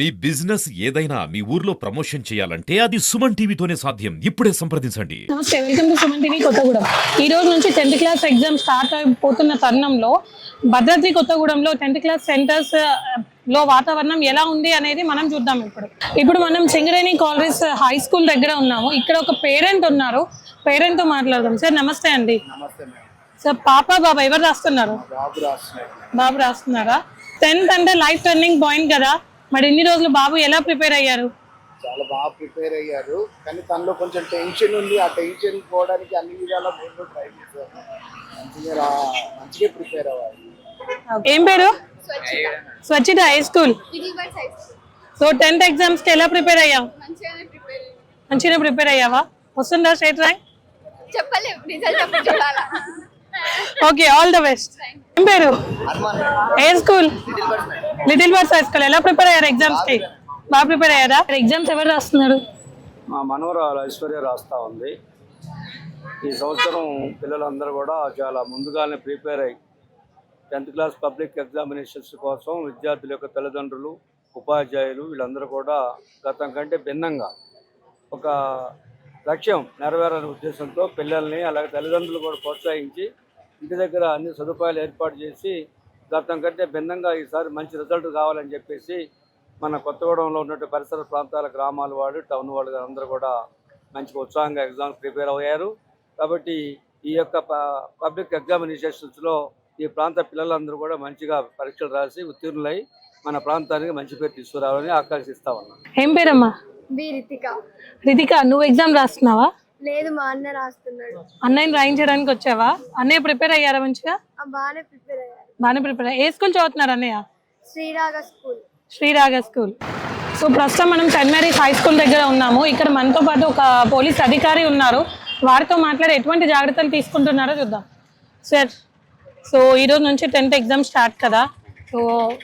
మీ business ఏదైనా మీ ఊర్లో promotion చేయాలంటే అది సుమన్ టీవీతోనే సాధ్యం. ఇప్పుడే సంప్రదించండి. నమస్తే, welcome to Suman TV Kothagudem. ఈ రోజు నుంచి 10th క్లాస్ ఎగ్జామ్ స్టార్ట్ అయిపోతున్న తరుణంలో భద్రాద్రి కొత్తగూడెంలో 10th క్లాస్ సెంటర్స్ లో వాతావరణం ఎలా ఉంది అనేది మనం చూద్దాం. ఇప్పుడు మనం సింగరేణి కాలేజ్ హై స్కూల్ దగ్గర ఉన్నాము. ఇక్కడ ఒక పేరెంట్ ఉన్నారు, పేరెంట్ తో మాట్లాడదాం. సార్ నమస్తే అండి. సార్ పాప బాబా ఎవరు రాస్తున్నారు? బాబు రాస్తున్నారా? 10th అంటే లైఫ్ టర్నింగ్ పాయింట్ కదా, మరి ఇన్ని రోజులు బాబు ఎలా ప్రిపేర్ అయ్యారు? చాలా బాగా ప్రిపేర్ అయ్యారు, కానీ తనలో కొంచెం టెన్షన్ ఉంది. ఆ టెన్షన్ పోవడానికి అన్ని విధాలా ముందు ట్రై చేశారు. మంచిగా ప్రిపేర్ అవ్వాలి. ఏం పేరు? Swachitha high school. So 10th exams కి ఎలా ప్రిపేర్ అయ్యావు? మంచిగా ప్రిపేర్ అయ్యావా? వస్తుందా state rank? Okay, all the best. ఏం పేరు? ఏ school? Little Birds high school. ఎలా ప్రిపేర్ అయ్యారు ఎగ్జామ్స్ కి? బాగా ప్రిపేర్ అయ్యారా? ఎగ్జామ్స్ ఎవరు రాస్తున్నారు? మా మనవరాలు ఐశ్వర్య రాస్తూ ఉంది. ఈ సంవత్సరం పిల్లలందరూ కూడా చాలా ముందుగానే ప్రిపేర్ అయ్యి 10th క్లాస్ పబ్లిక్ ఎగ్జామినేషన్స్ కోసం విద్యార్థుల యొక్క తల్లిదండ్రులు, ఉపాధ్యాయులు వీళ్ళందరూ కూడా గతం కంటే భిన్నంగా ఒక లక్ష్యం నెరవేరాలనే ఉద్దేశంతో పిల్లల్ని అలాగే తల్లిదండ్రులు కూడా ప్రోత్సహించి ఇంటి దగ్గర అన్ని సదుపాయాలు ఏర్పాటు చేసి గతం కంటే భిన్నంగా ఈసారి మంచి రిజల్ట్ కావాలని చెప్పేసి మన కొత్తగూడెంలో ఉన్నట్టు పరిసర ప్రాంతాల గ్రామాల వాళ్ళు, టౌన్ వాళ్ళు అందరూ కూడా మంచి ఉత్సాహంగా ఎగ్జామ్ ప్రిపేర్ అయ్యారు. కాబట్టి ఈ యొక్క పబ్లిక్ ఎగ్జామినేషన్స్లో ఈ ప్రాంత పిల్లలందరూ కూడా మంచిగా పరీక్షలు రాసి ఉత్తీర్ణులై మన ప్రాంతానికి మంచి పేరు తీసుకురావాలని ఆకాంక్షిస్తా ఉన్నాం. ఏం పేరమ్మా? రితిక, నువ్వు ఎగ్జామ్ రాస్తున్నావా? లేదు, మా అన్న రాస్తున్నాడు. అన్నయ్యని రాయించడానికి వచ్చావా? అన్నయ్య ప్రిపేర్ అయ్యారా మంచిగా? బాగానే ప్రిపేర్ అయ్యారు. బాగానే ప్రిపేర్ అయ్యారు. ఏ స్కూల్ చదువుతున్నారు అన్నయ్య? శ్రీరాగ స్కూల్. శ్రీరాగ స్కూల్. సో ప్రస్తుతం మనం సెయింట్ మేరీస్ హై స్కూల్ దగ్గర ఉన్నాము. ఇక్కడ మనతో పాటు ఒక పోలీస్ అధికారి ఉన్నారు. వారితో మాట్లాడి ఎటువంటి జాగ్రత్తలు తీసుకుంటున్నారో చూద్దాం. సార్, సో ఈరోజు నుంచి 10th ఎగ్జామ్ స్టార్ట్ కదా. So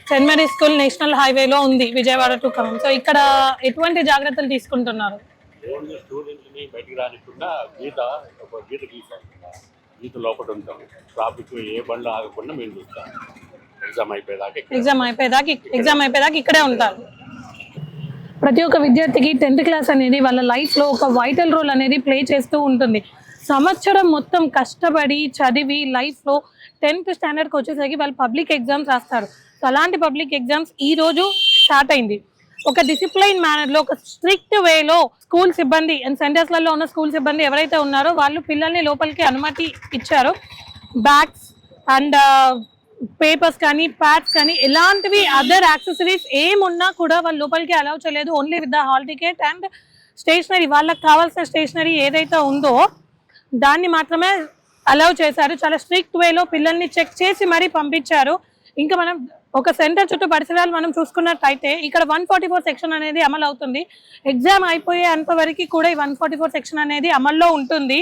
Saint Mary's school national హైవేలో ఉంది, విజయవాడ టు ఖమ్మం. సో ఇక్కడ ఎటువంటి జాగ్రత్తలు తీసుకుంటున్నారు? స్టూడెంట్ని బయటికి రానికుండా గీత గీసాం. గీత లోపల ఉంటాం. ట్రాఫిక్ ఏ బండ్లు ఆగకుండా మేము చూస్తాం. ఎగ్జామ్ అయిపోయేదాకా ఇక్కడే ఉంటారు. ప్రతి ఒక్క విద్యార్థికి 10th క్లాస్ అనేది వాళ్ళ లైఫ్లో ఒక వైటల్ రోల్ అనేది ప్లే చేస్తూ ఉంటుంది. సంవత్సరం మొత్తం కష్టపడి చదివి లైఫ్లో 10th స్టాండర్డ్కి వచ్చేసరికి వాళ్ళు పబ్లిక్ ఎగ్జామ్స్ రాస్తారు. సో అలాంటి పబ్లిక్ ఎగ్జామ్స్ ఈ రోజు స్టార్ట్ అయింది. ఒక డిసిప్లైన్ మేనర్లో, ఒక స్ట్రిక్ట్ వేలో స్కూల్ సిబ్బంది అండ్ సెంటర్స్లలో ఉన్న స్కూల్ సిబ్బంది ఎవరైతే ఉన్నారో వాళ్ళు పిల్లల్ని లోపలికి అనుమతి ఇచ్చారు. బ్యాగ్స్ అండ్ పేపర్స్ కానీ, ప్యాడ్స్ కానీ, ఎలాంటివి అదర్ యాక్సెసరీస్ ఏమున్నా కూడా వాళ్ళు లోపలికి అలౌ చేయలేదు. Only with the hall ticket and stationery, వాళ్ళకి కావాల్సిన స్టేషనరీ ఏదైతే ఉందో దాన్ని మాత్రమే అలౌ చేశారు. చాలా స్ట్రిక్ట్ వేలో పిల్లల్ని చెక్ చేసి మరీ పంపించారు. ఇంకా మనం ఒక సెంటర్ చుట్టూ పరిసరాలు మనం చూసుకున్నట్టయితే ఇక్కడ 144 సెక్షన్ అనేది అమలు అవుతుంది. ఎగ్జామ్ అయిపోయే అంతవరకు కూడా ఈ 144 సెక్షన్ అనేది అమల్లో ఉంటుంది.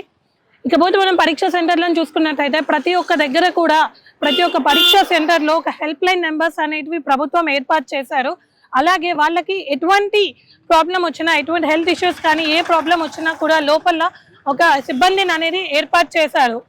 ఇకపోతే మనం పరీక్షా సెంటర్లను చూసుకున్నట్టయితే ప్రతి ఒక్క దగ్గర కూడా, ప్రతి ఒక్క పరీక్షా సెంటర్లో ఒక హెల్ప్ లైన్ నెంబర్స్ అనేటివి ప్రభుత్వం ఏర్పాటు చేశారు. అలాగే వాళ్ళకి ఎటువంటి ప్రాబ్లం వచ్చినా, ఎటువంటి హెల్త్ ఇష్యూస్ కానీ ఏ ప్రాబ్లం వచ్చినా కూడా లోపల ఒక సిబ్బందిని అనేది ఏర్పాటు చేశారు.